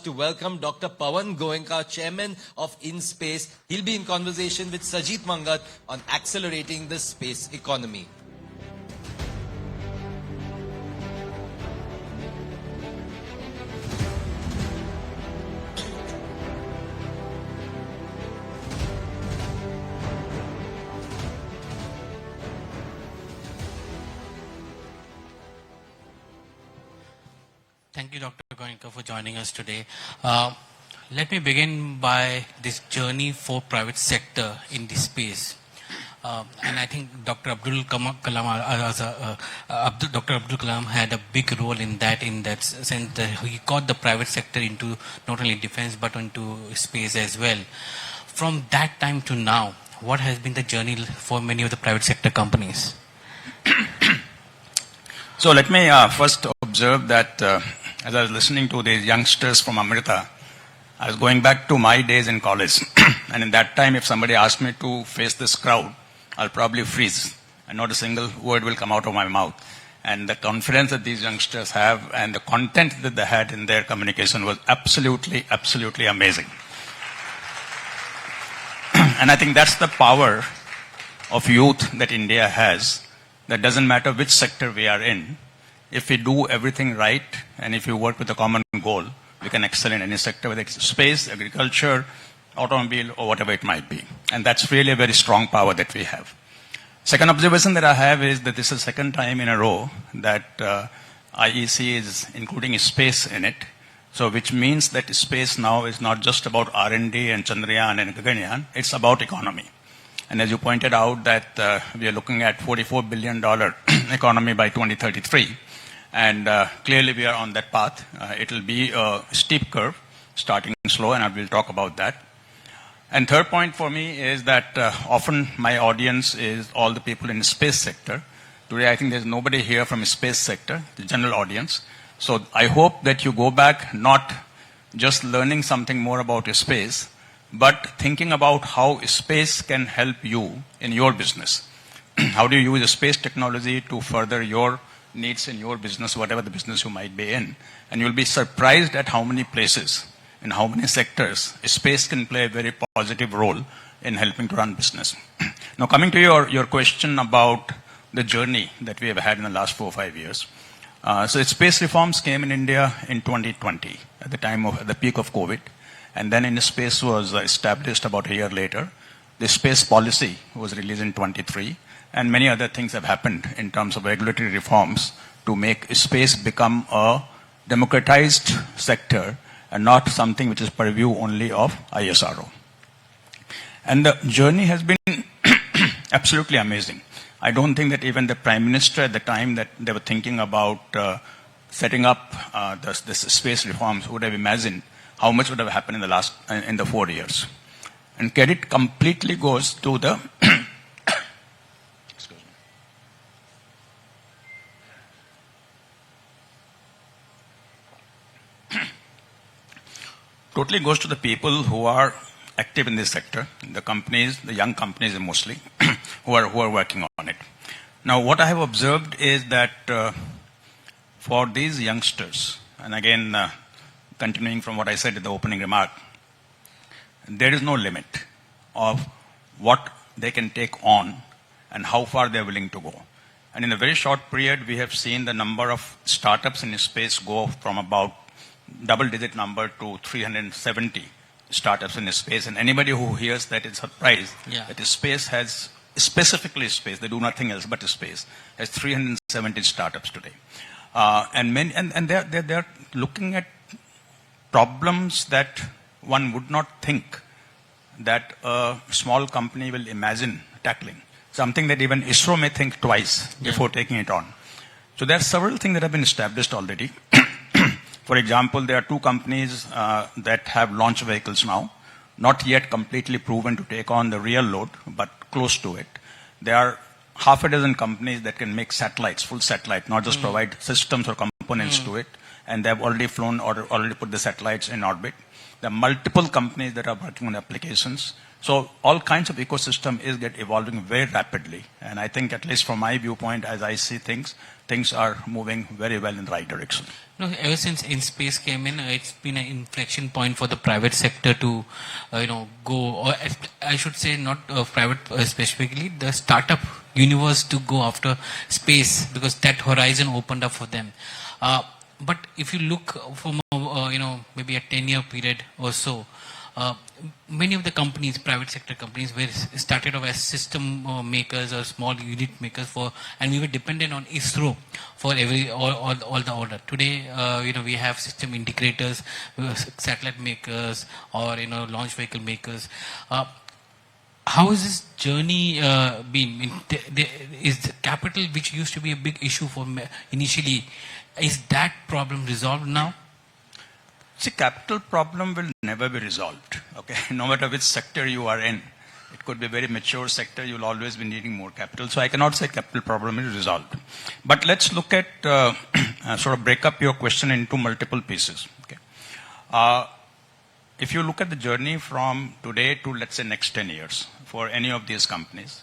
to welcome Dr. Pawan Goenka, Chairman of InSpace. He'll be in conversation with Sajit Mangat on accelerating the space economy. Thank you, Dr. Goenka, for joining us today. Let me begin by this journey for private sector in this space. And I think Dr. Dr. Abdul Kalam had a big role in that sense that he got the private sector into not only defense but into space as well. From that time to now, what has been the journey for many of the private sector companies? So let me first observe that as I was listening to these youngsters from Amrita, I was going back to my days in college. And in that time, if somebody asked me to face this crowd, I'll probably freeze and not a single word will come out of my mouth. And the confidence that these youngsters have and the content that they had in their communication was absolutely, absolutely amazing. And I think that's the power of youth that India has. That doesn't matter which sector we are in. If we do everything right and if we work with a common goal, we can excel in any sector, whether it's space, agriculture, automobile, or whatever it might be. And that's really a very strong power that we have. Second observation that I have is that this is the second time in a row that IEC is including space in it. So which means that space now is not just about R&D and Chandrayaan and Gaganyaan, it's about economy. And as you pointed out that we are looking at $44 billion economy by 2033. And clearly we are on that path. It will be a steep curve, starting slow, and I will talk about that. And third point for me is that often my audience is all the people in the space sector. Today I think there's nobody here from the space sector, the general audience. So I hope that you go back not just learning something more about your space, but thinking about how space can help you in your business. How do you use space technology to further your needs in your business, whatever the business you might be in. And you'll be surprised at how many places, in how many sectors, space can play a very positive role in helping to run business. Now coming to your question about the journey that we have had in the last 4 or 5 years. So space reforms came in India in 2020, at the time of the peak of COVID. And then InSpace was established about a year later. The space policy was released in 23. And many other things have happened in terms of regulatory reforms to make space become a democratized sector and not something which is purview only of ISRO. And the journey has been absolutely amazing. I don't think that even the Prime Minister at the time that they were thinking about setting up this space reforms would have imagined how much would have happened in the 4 years. And credit completely goes to the totally goes to the people who are active in this sector, the companies, the young companies mostly, who are working on it. Now, what I have observed is that for these youngsters, and again, continuing from what I said in the opening remark, there is no limit of what they can take on and how far they are willing to go. And in a very short period, we have seen the number of startups in space go from about double-digit number to 370 startups in space. And anybody who hears that is surprised that space has, specifically space, they do nothing else but space, has 370 startups today. And they're looking at problems that one would not think that a small company will imagine tackling. Something that even ISRO may think twice before taking it on. So there are several things that have been established already. For example, there are 2 companies that have launch vehicles now, not yet completely proven to take on the real load, but close to it. There are half a dozen companies that can make satellites, full satellite, not just provide systems or components to it. and they have already flown or already put the satellites in orbit. There are multiple companies that are working on applications. So all kinds of ecosystem is evolving very rapidly. And I think, at least from my viewpoint, as I see things are moving very well in the right direction. No, ever since InSpace came in, it's been an inflection point for the private sector to, go, or I should say not private specifically, the startup universe to go after space, because that horizon opened up for them. But if you look from, maybe a 10-year period or so, many of the companies, private sector companies, were started off as system makers or small unit makers and we were dependent on ISRO for all the order. Today, we have system integrators, satellite makers, or launch vehicle makers. How has this journey been? Is the capital, which used to be a big issue for initially, is that problem resolved now? See, capital problem will never be resolved, okay? No matter which sector you are in. It could be a very mature sector, you'll always be needing more capital. So I cannot say capital problem is resolved. But let's look at, sort of break up your question into multiple pieces, okay? If you look at the journey from today to, let's say, next 10 years for any of these companies,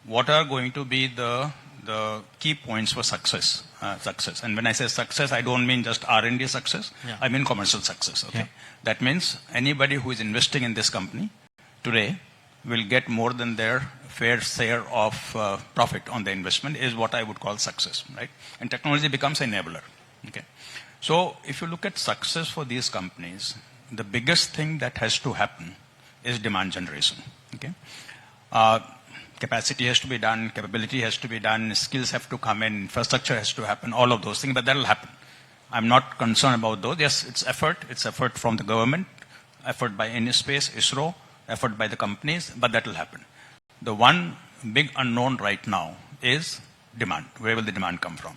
what are going to be the key points for success? And when I say success, I don't mean just R&D success. Yeah. I mean commercial success. Okay, yeah. That means anybody who is investing in this company today will get more than their fair share of profit on the investment, is what I would call success, right? And technology becomes an enabler. Okay, so if you look at success for these companies, the biggest thing that has to happen is demand generation. Okay. Capacity has to be done, capability has to be done, skills have to come in, infrastructure has to happen, all of those things, but that will happen. I'm not concerned about those. Yes, it's effort from the government, effort by InSpace, ISRO, effort by the companies, but that will happen. The one big unknown right now is demand. Where will the demand come from?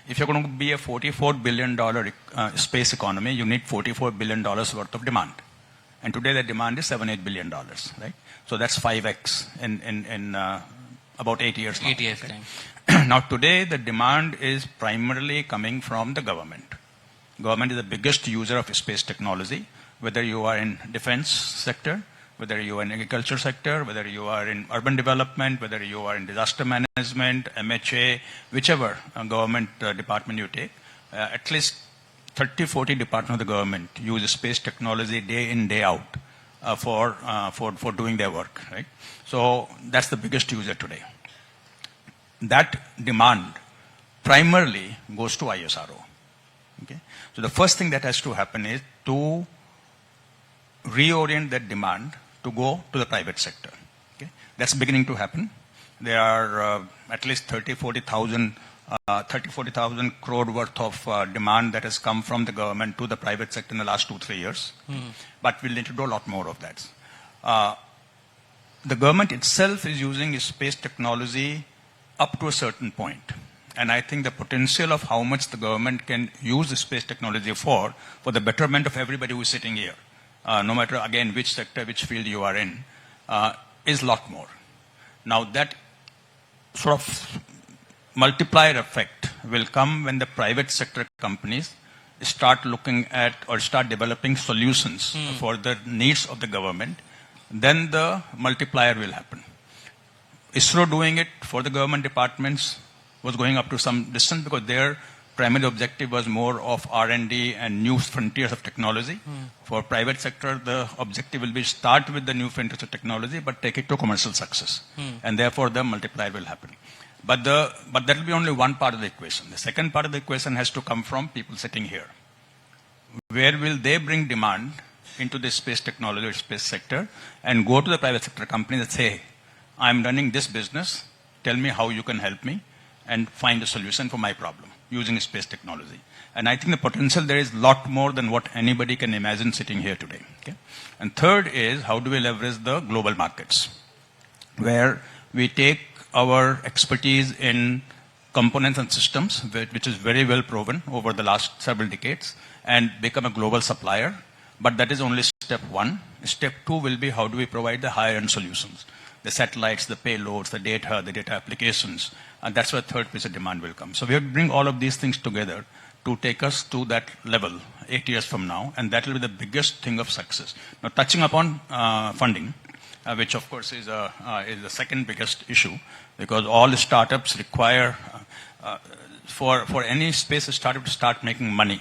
If you're going to be a $44 billion space economy, you need $44 billion worth of demand. And today the demand is $7-8 billion, right? So that's 5x in about 8 years now. 8 years okay? time. Now today the demand is primarily coming from the government. Government is the biggest user of space technology, whether you are in defense sector, whether you are in agriculture sector, whether you are in urban development, whether you are in disaster management, MHA, whichever government department you take, at least 30-40 departments of the government use space technology day in, day out for doing their work, right? So that's the biggest user today. That demand primarily goes to ISRO. Okay? So the first thing that has to happen is to reorient that demand to go to the private sector. Okay? That's beginning to happen. There are at least 40,000 crore worth of demand that has come from the government to the private sector in the last 2-3 years. But we'll need to do a lot more of that. The government itself is using space technology up to a certain point. And I think the potential of how much the government can use the space technology for the betterment of everybody who is sitting here, no matter, again, which sector, which field you are in, is a lot more. Now that sort of multiplier effect will come when the private sector companies start looking at or start developing solutions for the needs of the government. Then the multiplier will happen. ISRO doing it for the government departments was going up to some distance because their primary objective was more of R&D and new frontiers of technology. For private sector, the objective will be start with the new frontiers of technology, but take it to commercial success. And therefore, the multiplier will happen. But that will be only one part of the equation. The second part of the equation has to come from people sitting here. Where will they bring demand into the space technology or space sector and go to the private sector companies and say, I'm running this business, tell me how you can help me and find a solution for my problem using space technology. And I think the potential there is a lot more than what anybody can imagine sitting here today. Okay? And third is, how do we leverage the global markets, where we take our expertise in components and systems, which is very well proven over the last several decades, and become a global supplier. But that is only step one. Step two will be, how do we provide the higher-end solutions? The satellites, the payloads, the data applications. And that's where the third piece of demand will come. So we have to bring all of these things together to take us to that level 8 years from now, and that will be the biggest thing of success. Now, touching upon funding, which of course is the second biggest issue, because all startups require, for any space startup to start making money,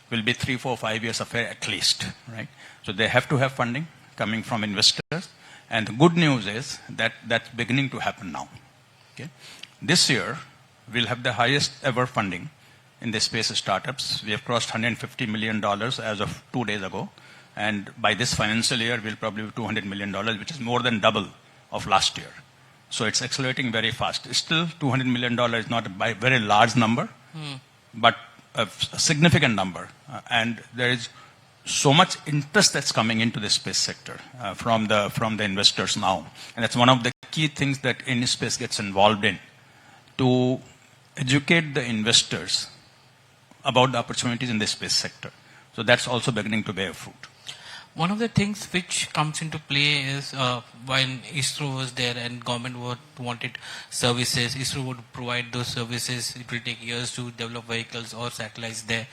will be 3, 4, 5 years affair at least, right? So they have to have funding coming from investors, and the good news is that that's beginning to happen now. Okay, this year we'll have the highest ever funding in the space startups. We have crossed $150 million as of 2 days ago. And by this financial year, we'll probably have $200 million, which is more than double of last year. So it's accelerating very fast. Still, $200 million is not a very large number, but a significant number. And there is so much interest that's coming into the space sector from the investors now. And that's one of the key things that any space gets involved in, to educate the investors about the opportunities in the space sector. So that's also beginning to bear fruit. One of the things which comes into play is when ISRO was there and government wanted services, ISRO would provide those services. It will take years to develop vehicles or satellites there.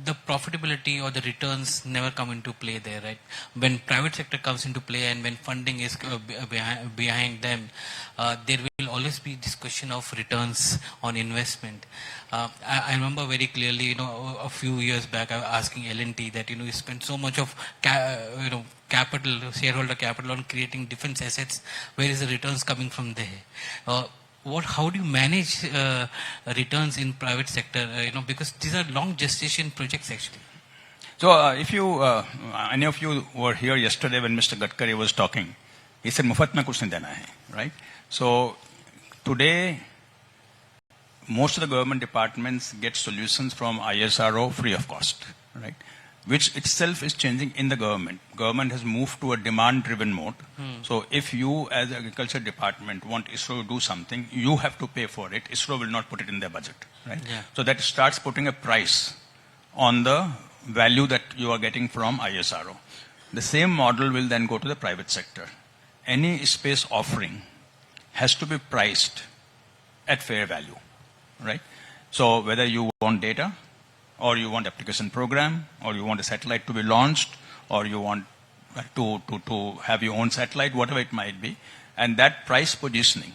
The profitability or the returns never come into play there, right? When private sector comes into play and when funding is behind them, there will always be discussion of returns on investment. I remember very clearly, a few years back, I was asking L&T that, you spend so much of, capital, shareholder capital on creating defense assets. Where is the returns coming from there? How do you manage returns in private sector? Because these are long gestation projects actually. So if you, any of you were here yesterday when Mr. Gadkari was talking, he said, "Mufat mein kuch nahi dena hai," right? So today, most of the government departments get solutions from ISRO free of cost, right? Which itself is changing in the government. Government has moved to a demand-driven mode. So if you, as the agriculture department, want ISRO to do something, you have to pay for it. ISRO will not put it in their budget, right? Yeah. So that starts putting a price on the value that you are getting from ISRO. The same model will then go to the private sector. Any space offering has to be priced at fair value, right? So whether you want data, or you want application program, or you want a satellite to be launched, or you want to have your own satellite, whatever it might be, and that price positioning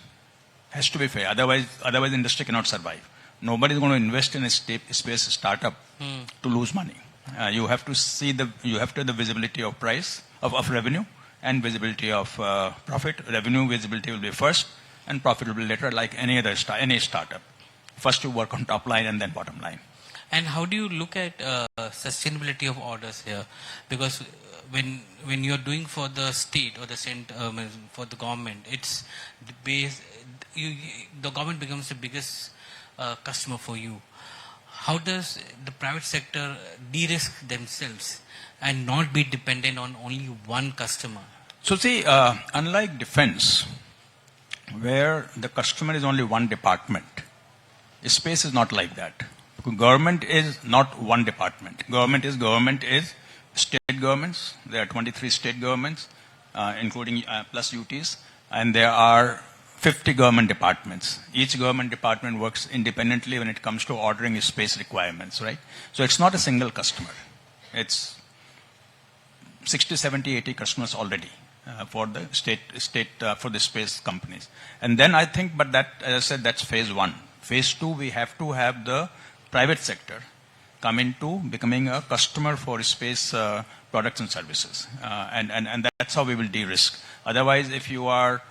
has to be fair. Otherwise the industry cannot survive. Nobody is going to invest in a space startup to lose money. You have to have the visibility of price, of revenue, and visibility of profit. Revenue visibility will be first, and profit will be later, like any startup. First you work on top line and then bottom line. And how do you look at sustainability of orders here? Because when you're doing for the state or the for the government, it's based. The government becomes the biggest customer for you. How does the private sector de-risk themselves and not be dependent on only one customer? So see, unlike defense, where the customer is only one department, space is not like that. Government is not one department. Government is state governments. There are 23 state governments, including plus UTs, and there are 50 government departments. Each government department works independently when it comes to ordering space requirements, right? So it's not a single customer. It's 60, 70, 80 customers already for the state for the space companies. And then I think, but that, as I said, that's phase one. Phase two, we have to have the private sector come into becoming a customer for space products and services. And that's how we will de-risk. Otherwise, if you are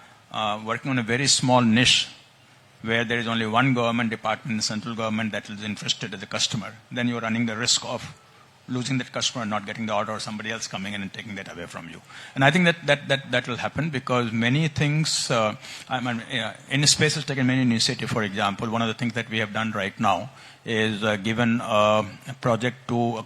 working on a very small niche where there is only one government department, central government, that is interested as a customer, then you are running the risk of losing that customer and not getting the order, or somebody else coming in and taking that away from you. And I think that will happen because many things, in space has taken many initiatives. For example, one of the things that we have done right now is given a project to a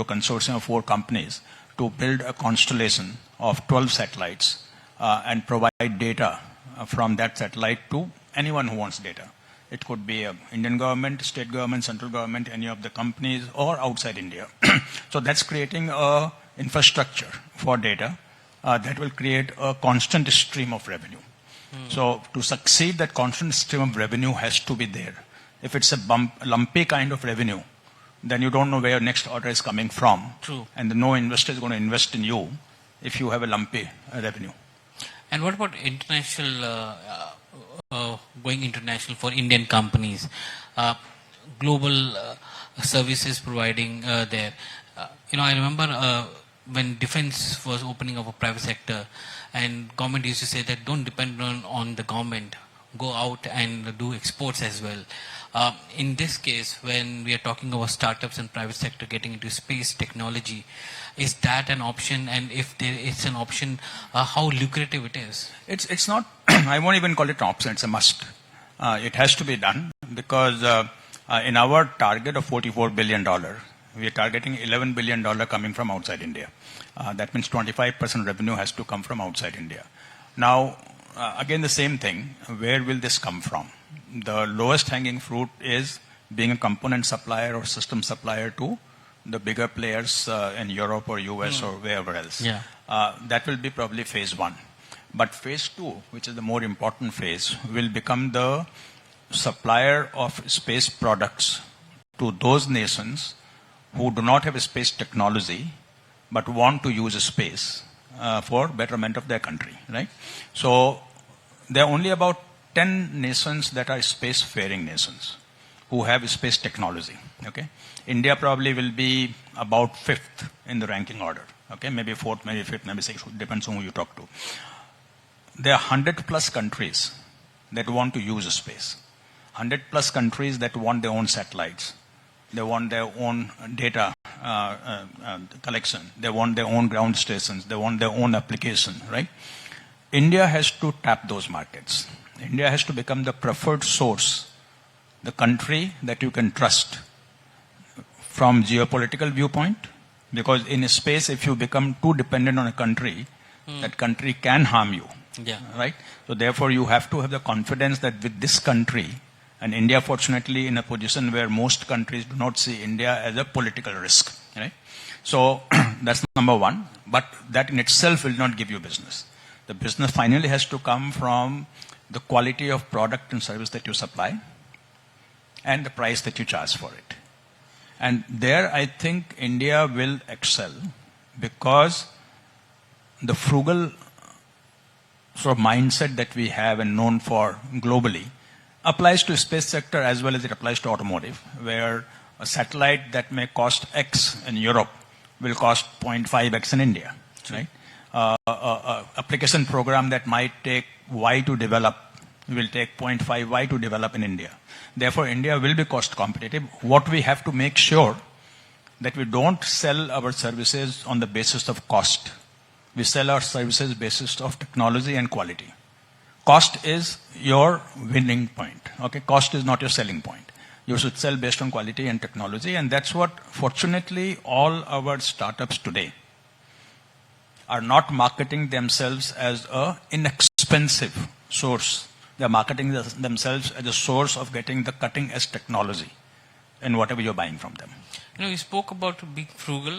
consortium of 4 companies to build a constellation of 12 satellites and provide data from that satellite to anyone who wants data. It could be Indian government, state government, central government, any of the companies, or outside India. So that's creating a infrastructure for data that will create a constant stream of revenue. So to succeed, that constant stream of revenue has to be there. If it's a lumpy kind of revenue, then you don't know where your next order is coming from. True. And no investor is going to invest in you if you have a lumpy revenue. And what about international, going international for Indian companies? Global services providing there. I remember when defense was opening up a private sector, and government used to say that don't depend on the government, go out and do exports as well. In this case, when we are talking about startups and private sector getting into space technology, is that an option? And if it's an option, how lucrative it is? It's not, I won't even call it an option, it's a must. It has to be done because in our target of $44 billion, we are targeting $11 billion coming from outside India. That means 25% revenue has to come from outside India. Now, again, the same thing. Where will this come from? The lowest hanging fruit is being a component supplier or system supplier to the bigger players in Europe or US or wherever else. Yeah. That will be probably phase one. But phase two, which is the more important phase, will become the supplier of space products to those nations who do not have a space technology but want to use a space for betterment of their country, right? So there are only about 10 nations that are space-faring nations who have space technology, okay? India probably will be about 5th in the ranking order, okay? Maybe 4th, maybe 5th, maybe 6th, depends on who you talk to. There are 100 plus countries that want to use space. 100 plus countries that want their own satellites. They want their own data collection. They want their own ground stations. They want their own application, right? India has to tap those markets. India has to become the preferred source, the country that you can trust from geopolitical viewpoint. Because in space, if you become too dependent on a country, that country can harm you, right? So therefore, you have to have the confidence that with this country, and India, fortunately, in a position where most countries do not see India as a political risk, right? So that's number one. But that in itself will not give you business. The business finally has to come from the quality of product and service that you supply and the price that you charge for it. And there, I think India will excel because the frugal sort of mindset that we have and known for globally applies to space sector as well as it applies to automotive, where a satellite that may cost X in Europe will cost 0.5X in India, right? Application program that might take Y to develop will take 0.5Y to develop in India. Therefore, India will be cost competitive. What we have to make sure that we don't sell our services on the basis of cost. We sell our services basis of technology and quality. Cost is your winning point. Okay, cost is not your selling point. You should sell based on quality and technology, and that's what, fortunately, all our startups today are not marketing themselves as an inexpensive source. They're marketing themselves as a source of getting the cutting-edge technology in whatever you're buying from them. You spoke about being frugal.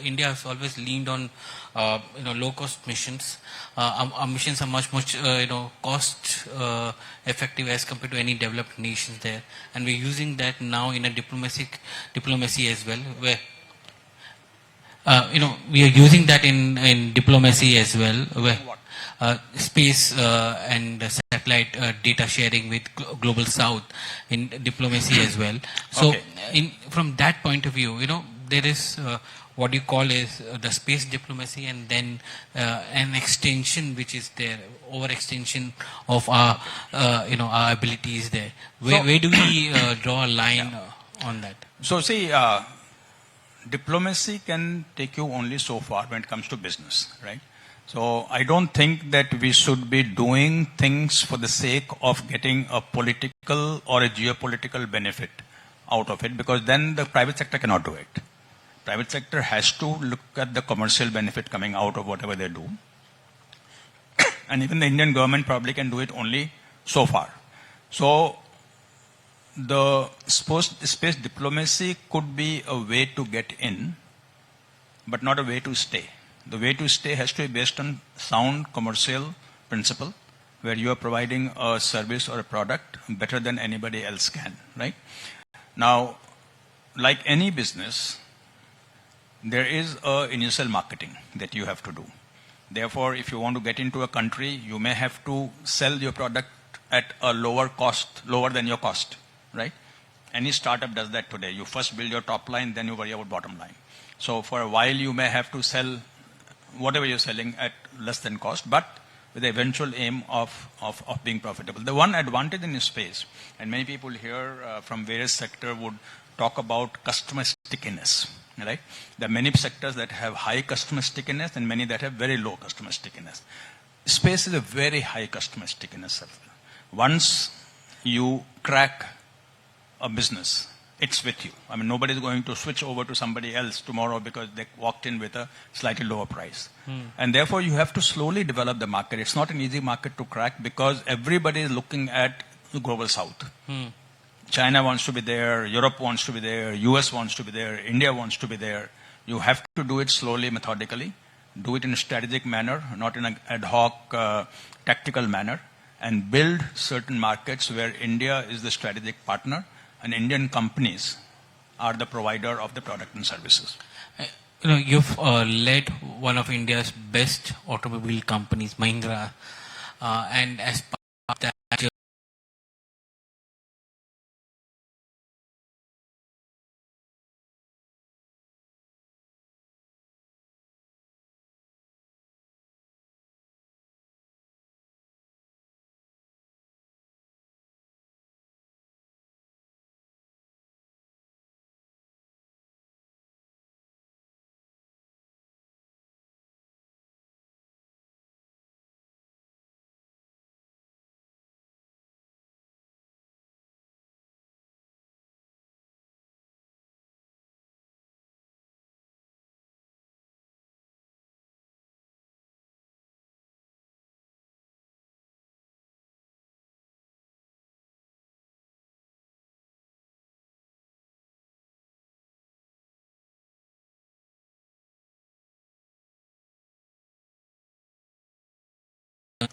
India has always leaned on, low-cost missions. Our missions are much, cost effective as compared to any developed nations there, and we're using that now in a diplomacy as well, where we are using that in diplomacy as well, where space and satellite data sharing with global south in diplomacy as well. So from that point of view, there is what you call is the space diplomacy, and then an extension which is there, overextension of our our abilities there. Where do we draw a line on that? So see, diplomacy can take you only so far when it comes to business, right? So I don't think that we should be doing things for the sake of getting a political or a geopolitical benefit out of it, because then the private sector cannot do it. Private sector has to look at the commercial benefit coming out of whatever they do. And even the Indian government probably can do it only so far. So the space diplomacy could be a way to get in, but not a way to stay. The way to stay has to be based on sound commercial principle, where you are providing a service or a product better than anybody else can, right? Now, like any business, there is a initial marketing that you have to do. Therefore, if you want to get into a country, you may have to sell your product at a lower cost, lower than your cost, right? Any startup does that today. You first build your top line, then you worry about bottom line. So for a while, you may have to sell whatever you're selling at less than cost, but with the eventual aim of being profitable. The one advantage in this space, and many people here from various sectors would talk about customer stickiness, right? There are many sectors that have high customer stickiness and many that have very low customer stickiness. Space is a very high customer stickiness. Once you crack a business, it's with you. I mean, nobody's going to switch over to somebody else tomorrow because they walked in with a slightly lower price. And therefore, you have to slowly develop the market. It's not an easy market to crack because everybody is looking at the global south. China wants to be there, Europe wants to be there, US wants to be there, India wants to be there. You have to do it slowly, methodically, do it in a strategic manner, not in an ad hoc, tactical manner, and build certain markets where India is the strategic partner and Indian companies are the provider of the product and services. You know, you've led one of India's best automobile companies, Mahindra, and as part of that,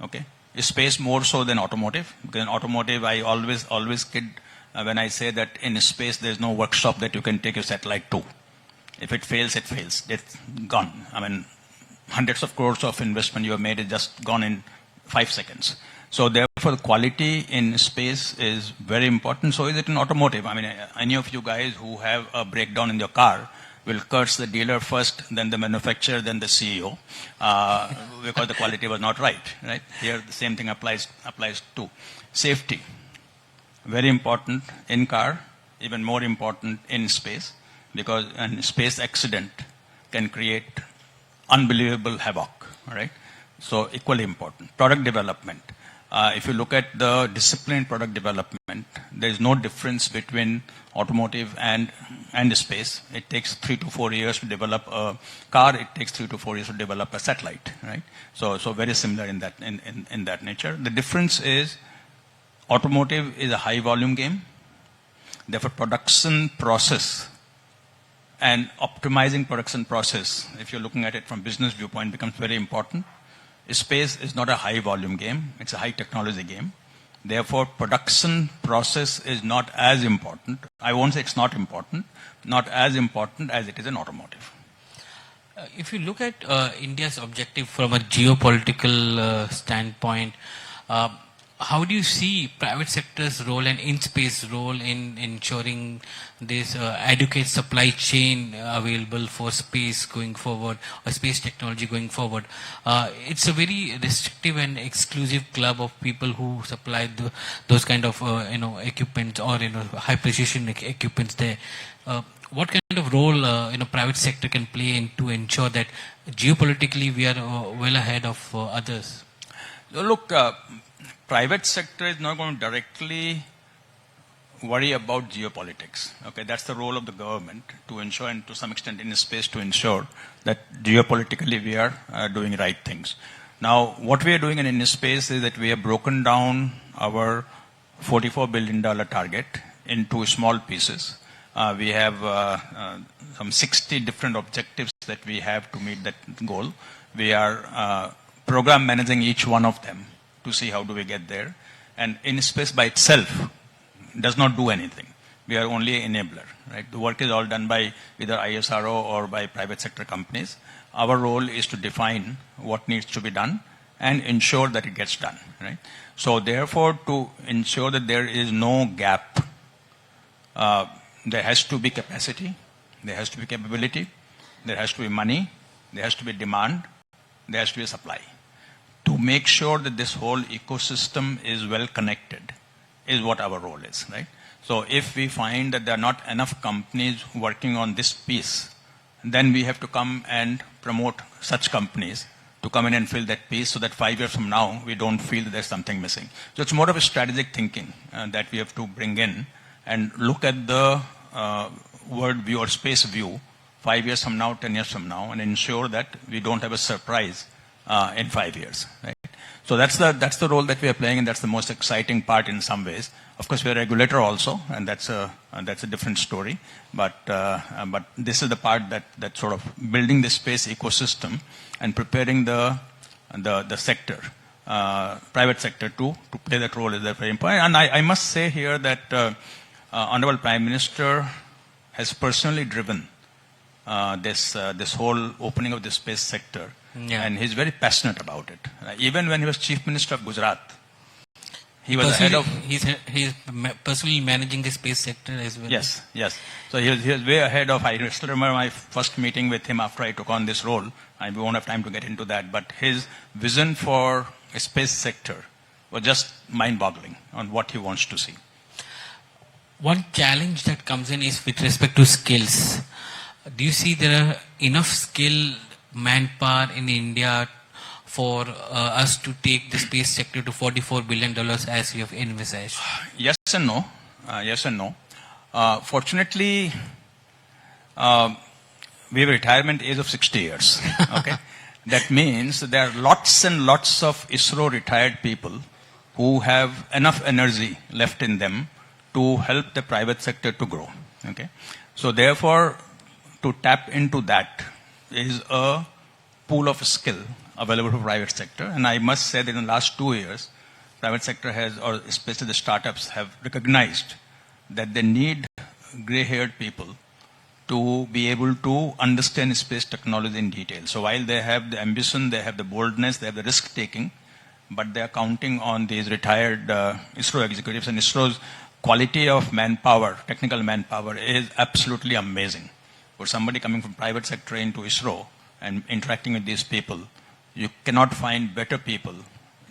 Okay, space more so than automotive. Because in automotive, I always kid when I say that in space there's no workshop that you can take your satellite to. If it fails, it fails. It's gone. I mean, hundreds of crores of investment you have made is just gone in 5 seconds. So therefore, the quality in space is very important. So is it in automotive? I mean, any of you guys who have a breakdown in your car will curse the dealer first, then the manufacturer, then the CEO, because the quality was not right. Right here, the same thing applies to safety. Very important in car, even more important in space, because a space accident can create unbelievable havoc. Right, so equally important. Product development. If you look at the disciplined product development, there is no difference between automotive and space. It takes 3 to 4 years to develop a car. It takes 3 to 4 years to develop a satellite. Right. So very similar in that nature. The difference is automotive is a high volume game. Therefore, production process and optimizing production process, if you're looking at it from business viewpoint, becomes very important. Space is not a high volume game. It's a high technology game. Therefore, production process is not as important. I won't say it's not important, not as important as it is in automotive. if you look at India's objective from a geopolitical standpoint, how do you see private sector's role and in-space role in ensuring this adequate supply chain available for space going forward, or space technology going forward? It's a very restrictive and exclusive club of people who supply those kind of equipment, or high precision equipments there. What kind of role private sector can play in to ensure that geopolitically we are well ahead of others? Look, private sector is not going to directly worry about geopolitics. Okay, that's the role of the government to ensure, and to some extent in space, to ensure that geopolitically we are doing right things. Now, what we are doing in space is that we have broken down our $44 billion target into small pieces. We have some 60 different objectives that we have to meet that goal. We are program managing each one of them to see how do we get there. And in space by itself does not do anything. We are only an enabler, right? The work is all done by either ISRO or by private sector companies. Our role is to define what needs to be done and ensure that it gets done, right? So therefore, to ensure that there is no gap, there has to be capacity, there has to be capability, there has to be money, there has to be demand, there has to be a supply. To make sure that this whole ecosystem is well connected is what our role is, right? So if we find that there are not enough companies working on this piece, then we have to come and promote such companies to come in and fill that piece so that 5 years from now, we don't feel that there's something missing. So it's more of a strategic thinking that we have to bring in and look at the world view or space view 5 years from now, 10 years from now, and ensure that we don't have a surprise in 5 years, right? So that's the role that we are playing, and that's the most exciting part in some ways. Of course, we are a regulator also, and that's a different story. But this is the part that sort of building the space ecosystem and preparing the sector, private sector to play that role is very important. And I must say here that Honorable Prime Minister has personally driven this whole opening of the space sector. Yeah. And he's very passionate about it. Even when he was Chief Minister of Gujarat, he was head of... He's personally managing the space sector as well. Yes, yes. So he was way ahead of... I still remember my first meeting with him after I took on this role. We won't have time to get into that. But his vision for a space sector was just mind-boggling on what he wants to see. One challenge that comes in is with respect to skills. Do you see there are enough skilled manpower in India for us to take the space sector to $44 billion as you have envisaged? Yes and no. Yes and no. Fortunately, we have a retirement age of 60 years. Okay, that means there are lots and lots of ISRO retired people who have enough energy left in them to help the private sector to grow. Okay, so therefore, to tap into that is a pool of skill available for private sector. And I must say that in the last 2 years, private sector has, or especially the startups, have recognized that they need gray-haired people to be able to understand space technology in detail. So while they have the ambition, they have the boldness, they have the risk-taking, but they are counting on these retired ISRO executives. And ISRO's quality of manpower, technical manpower, is absolutely amazing. For somebody coming from private sector into ISRO and interacting with these people, you cannot find better people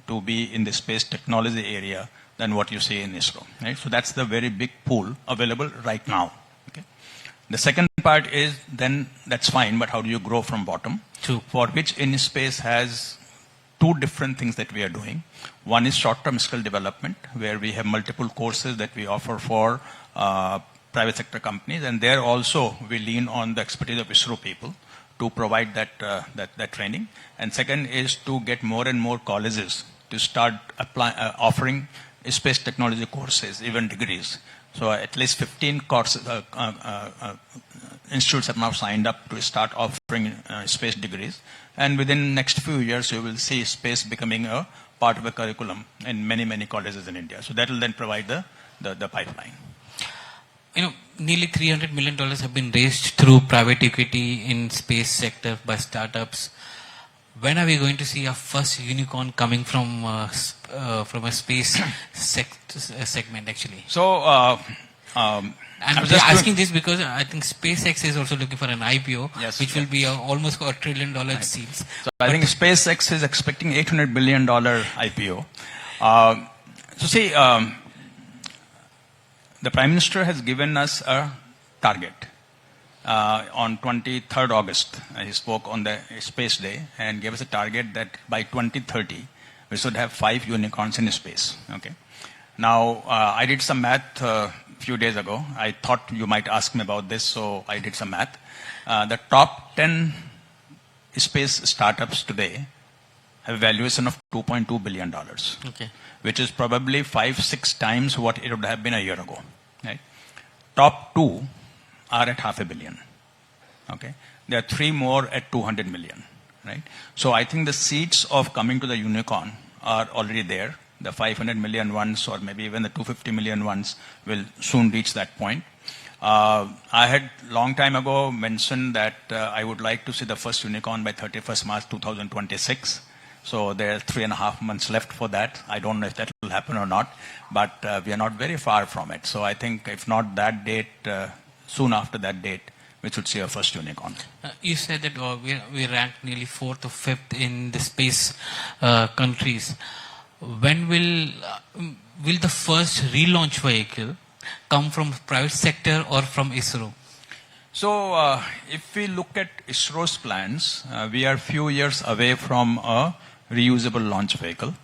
to be in the space technology area than what you see in ISRO. Right? So that's the very big pool available right now. Okay? The second part is then that's fine, but how do you grow from bottom? True. For which in space has two different things that we are doing. One is short-term skill development, where we have multiple courses that we offer for private sector companies, and there also we lean on the expertise of ISRO people to provide that training. And second is to get more and more colleges to start offering space technology courses, even degrees. So at least 15 courses, institutes have now signed up to start offering space degrees. And within next few years, you will see space becoming a part of a curriculum in many, many colleges in India. So that will then provide the pipeline. You know, nearly $300 million have been raised through private equity in space sector by startups. When are we going to see our first unicorn coming from a space segment, actually? So, I'm just asking this because I think SpaceX is also looking for an IPO, yes, which will be almost $1 trillion it seems. So I think SpaceX is expecting $800 billion IPO. So see, the Prime Minister has given us a target. On 23rd August, he spoke on the Space Day and gave us a target that by 2030, we should have 5 unicorns in space. Okay. Now, I did some math a few days ago. I thought you might ask me about this, so I did some math. The top 10 space startups today have a valuation of $2.2 billion. Okay. Which is probably 5-6 times what it would have been a year ago. Right? Top 2 are at $500 million. Okay, there are 3 more at $200 million. Right? So I think the seeds of coming to the unicorn are already there. The 500 million ones, or maybe even the 250 million ones, will soon reach that point. I had long time ago mentioned that I would like to see the first unicorn by 31st March 2026. So there are 3.5 months left for that. I don't know if that will happen or not, but we are not very far from it. So I think if not that date, soon after that date, we should see our first unicorn. You said that we ranked nearly 4th or 5th in the space countries. When will the first relaunch vehicle come from private sector or from ISRO? So if we look at ISRO's plans, we are few years away from a reusable launch vehicle.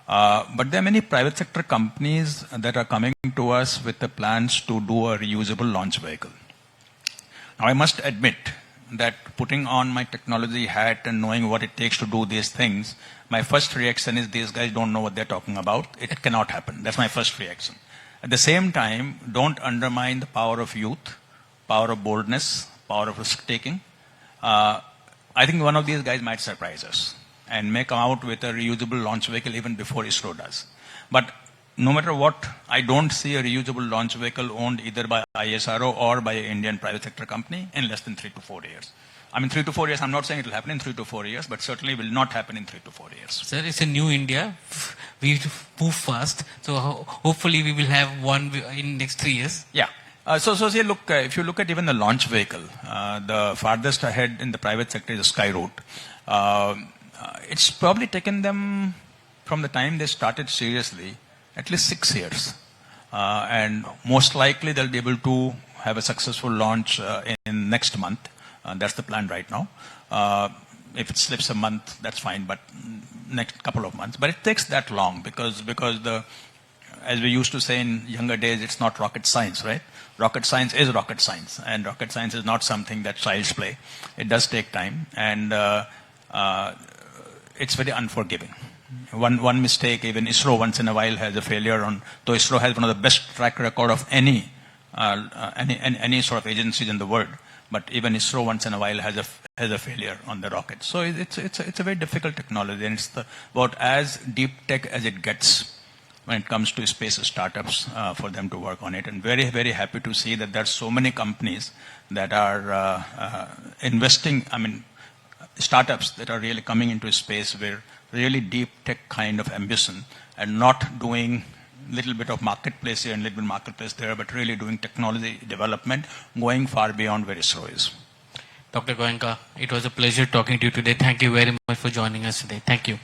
But there are many private sector companies that are coming to us with the plans to do a reusable launch vehicle. Now I must admit that putting on my technology hat and knowing what it takes to do these things, my first reaction is these guys don't know what they're talking about. It cannot happen. That's my first reaction. At the same time, don't undermine the power of youth, power of boldness, power of risk-taking. I think one of these guys might surprise us and may come out with a reusable launch vehicle even before ISRO does. But no matter what, I don't see a reusable launch vehicle owned either by ISRO or by an Indian private sector company in less than 3 to 4 years. I mean, 3 to 4 years, I'm not saying it will happen in 3 to 4 years, but certainly will not happen in 3 to 4 years. Sir, it's a new India. We have to move fast. So hopefully we will have one in next 3 years. Yeah. So see, look, if you look at even the launch vehicle, the farthest ahead in the private sector is Skyroot. It's probably taken them from the time they started seriously at least 6 years. And most likely they'll be able to have a successful launch in next month. That's the plan right now. If it slips a month, that's fine, but next couple of months. But it takes that long because as we used to say in younger days, it's not rocket science, right? Rocket science is rocket science, and rocket science is not something that child's play. It does take time, and it's very unforgiving. One mistake, even ISRO once in a while has a failure on, though ISRO has one of the best track record of any sort of agencies in the world. But even ISRO once in a while has a failure on the rocket. So it's a very difficult technology, and it's about as deep tech as it gets when it comes to space startups for them to work on it. And very, very happy to see that there are so many companies that are investing, startups that are really coming into space with really deep tech kind of ambition and not doing little bit of marketplace here and little bit marketplace there, but really doing technology development, going far beyond where ISRO is. Dr. Goenka, it was a pleasure talking to you today. Thank you very much for joining us today. Thank you.